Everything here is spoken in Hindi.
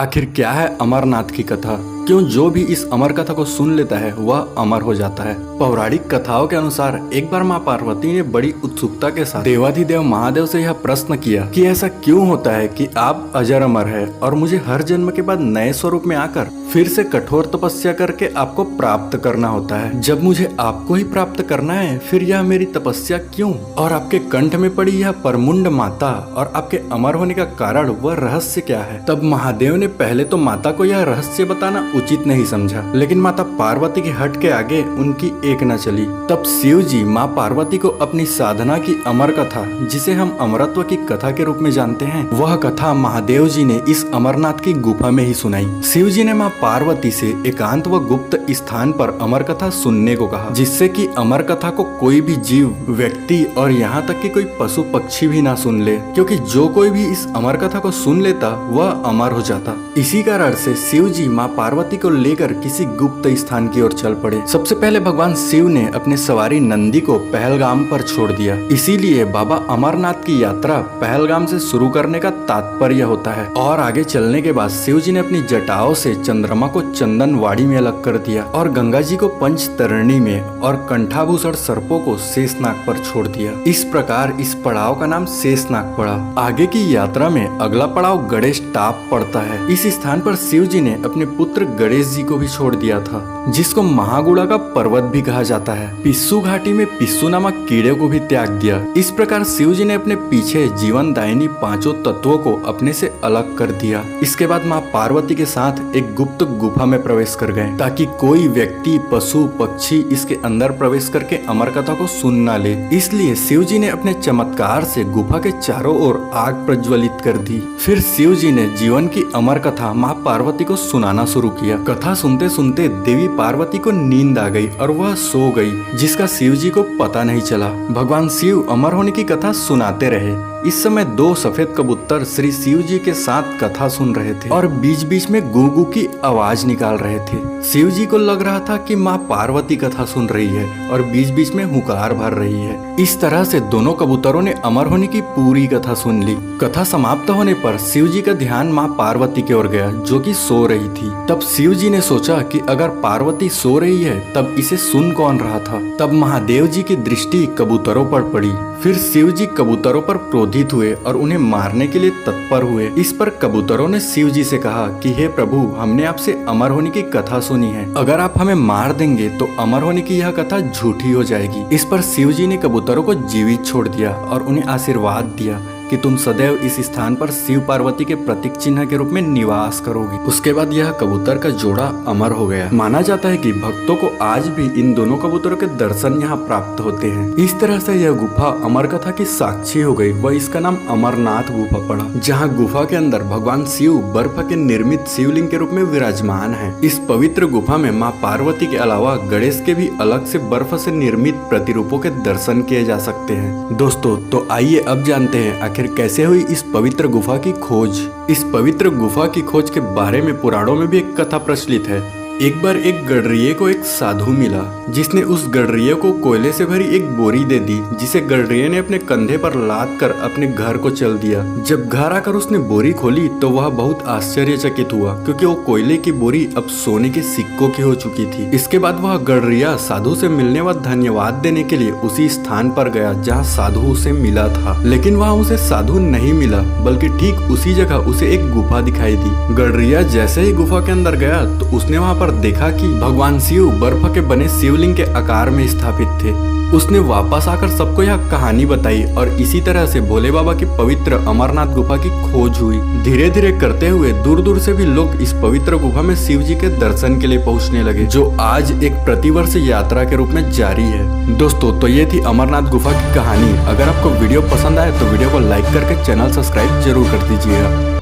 आखिर क्या है अमरनाथ की कथा? क्यों जो भी इस अमर कथा को सुन लेता है वह अमर हो जाता है? पौराणिक कथाओं के अनुसार एक बार माँ पार्वती ने बड़ी उत्सुकता के साथ देवाधिदेव महादेव से यह प्रश्न किया कि ऐसा क्यों होता है कि आप अजर अमर है और मुझे हर जन्म के बाद नए स्वरूप में आकर फिर से कठोर तपस्या करके आपको प्राप्त करना होता है। जब मुझे आपको ही प्राप्त करना है फिर यह मेरी तपस्या क्यों? और आपके कंठ में पड़ी यह परमुंड माता और आपके अमर होने का कारण वह रहस्य क्या है? तब महादेव ने पहले तो माता को यह रहस्य बताना उचित नहीं समझा, लेकिन माता पार्वती के हट के आगे उनकी एक न चली। तब शिव जी माँ पार्वती को अपनी साधना की अमर कथा, जिसे हम अमरत्व की कथा के रूप में जानते हैं, वह कथा महादेव जी ने इस अमरनाथ की गुफा में ही सुनाई। शिव जी ने माँ पार्वती से एकांत व गुप्त स्थान पर अमर कथा सुनने को कहा, जिससे कि अमर कथा को कोई भी जीव, व्यक्ति और यहाँ तक कि कोई पशु पक्षी भी ना सुन ले, क्योंकि जो कोई भी इस अमर कथा को सुन लेता वह अमर हो जाता। इसी कारण से शिव जी माँ पार्वती को लेकर किसी गुप्त स्थान की ओर चल पड़े। सबसे पहले भगवान शिव ने अपने सवारी नंदी को पहलगाम पर छोड़ दिया। इसीलिए बाबा अमरनाथ की यात्रा पहलगाम से शुरू करने का तात्पर्य होता है। और आगे चलने के बाद शिव जी ने अपनी जटाओं से चंद्रमा को चंदनवाड़ी में अलग कर दिया और गंगा जी को पंचतरणी में और कंठाभूषण सर्पों को शेषनाग पर छोड़ दिया। इस प्रकार इस पड़ाव का नाम शेषनाग पड़ा। आगे की यात्रा में अगला पड़ाव गणेश टाप पड़ता है। इस स्थान पर शिव जी ने अपने पुत्र गणेश जी को भी छोड़ दिया था, जिसको महागुड़ा का पर्वत भी कहा जाता है। पिस्सू घाटी में पिस्सू नामक कीड़े को भी त्याग दिया। इस प्रकार शिव जी ने अपने पीछे जीवन दायिनी पांचों तत्वों को अपने से अलग कर दिया। इसके बाद माँ पार्वती के साथ एक गुप्त गुफा में प्रवेश कर गए, ताकि कोई व्यक्ति, पशु, पक्षी इसके अंदर प्रवेश करके अमर कथा को सुन न ले। इसलिए शिव जी ने अपने चमत्कार से गुफा के चारों ओर आग प्रज्वलित कर दी। फिर शिव जी ने जीवन की अमर कथा माँ पार्वती को सुनाना शुरू किया। कथा सुनते सुनते देवी पार्वती को नींद आ गई और वह सो गई, जिसका शिव जी को पता नहीं चला। भगवान शिव अमर होने की कथा सुनाते रहे। इस समय दो सफेद कबूतर श्री शिव जी के साथ कथा सुन रहे थे और बीच बीच में गू गू की आवाज निकाल रहे थे। शिव जी को लग रहा था कि माँ पार्वती कथा सुन रही है और बीच बीच में हुंकार भर रही है। इस तरह से दोनों कबूतरों ने अमर होने की पूरी कथा सुन ली। कथा समाप्त होने पर शिव जी का ध्यान माँ पार्वती की ओर गया, जो कि सो रही थी। तब शिव जी ने सोचा कि अगर पार्वती सो रही है तब इसे सुन कौन रहा था। तब महादेव जी की दृष्टि कबूतरों पर पड़ी। फिर शिव जी कबूतरों पर क्रोधित हुए और उन्हें मारने के लिए तत्पर हुए। इस पर कबूतरों ने शिव जी से कहा कि हे प्रभु, हमने आपसे अमर होने की कथा सुनी है। अगर आप हमें मार देंगे तो अमर होने की यह कथा झूठी हो जाएगी। इस पर शिव जी ने कबूतरों को जीवित छोड़ दिया और उन्हें आशीर्वाद दिया कि तुम सदैव इस स्थान पर शिव पार्वती के प्रतीक चिन्ह के रूप में निवास करोगे। उसके बाद यह कबूतर का जोड़ा अमर हो गया। माना जाता है कि भक्तों को आज भी इन दोनों कबूतरों के दर्शन यहाँ प्राप्त होते हैं। इस तरह से यह गुफा अमर कथा की साक्षी हो गई व इसका नाम अमरनाथ गुफा पड़ा, जहाँ गुफा के अंदर भगवान शिव बर्फ के निर्मित शिवलिंग के रूप में विराजमान है। इस पवित्र गुफा में माँ पार्वती के अलावा गणेश के भी अलग से बर्फ से निर्मित प्रतिरूपों के दर्शन किए जा सकते हैं। दोस्तों, तो आइए अब जानते हैं कैसे हुई इस पवित्र गुफा की खोज। इस पवित्र गुफा की खोज के बारे में पुराणों में भी एक कथा प्रचलित है। एक बार एक गडरिये को एक साधु मिला, जिसने उस गडरिये को कोयले से भरी एक बोरी दे दी, जिसे गडरिये ने अपने कंधे पर लाद कर अपने घर को चल दिया। जब घर आकर उसने बोरी खोली तो वह बहुत आश्चर्यचकित हुआ, क्योंकि वो कोयले की बोरी अब सोने के सिक्कों की हो चुकी थी। इसके बाद वह गडरिया साधु से मिलने व धन्यवाद देने के लिए उसी स्थान पर गया जहाँ साधु उसे मिला था। लेकिन वहाँ उसे साधु नहीं मिला, बल्कि ठीक उसी जगह उसे एक गुफा दिखाई दी। गडरिया जैसे ही गुफा के अंदर गया तो उसने वहाँ पर देखा कि भगवान शिव बर्फ के बने शिवलिंग के आकार में स्थापित थे। उसने वापस आकर सबको यह कहानी बताई और इसी तरह से भोले बाबा की पवित्र अमरनाथ गुफा की खोज हुई। धीरे धीरे करते हुए दूर दूर से भी लोग इस पवित्र गुफा में शिव जी के दर्शन के लिए पहुंचने लगे, जो आज एक प्रतिवर्ष यात्रा के रूप में जारी है। दोस्तों, तो ये थी अमरनाथ गुफा की कहानी। अगर आपको वीडियो पसंद आए तो वीडियो को लाइक करके चैनल सब्सक्राइब जरूर कर दीजिएगा।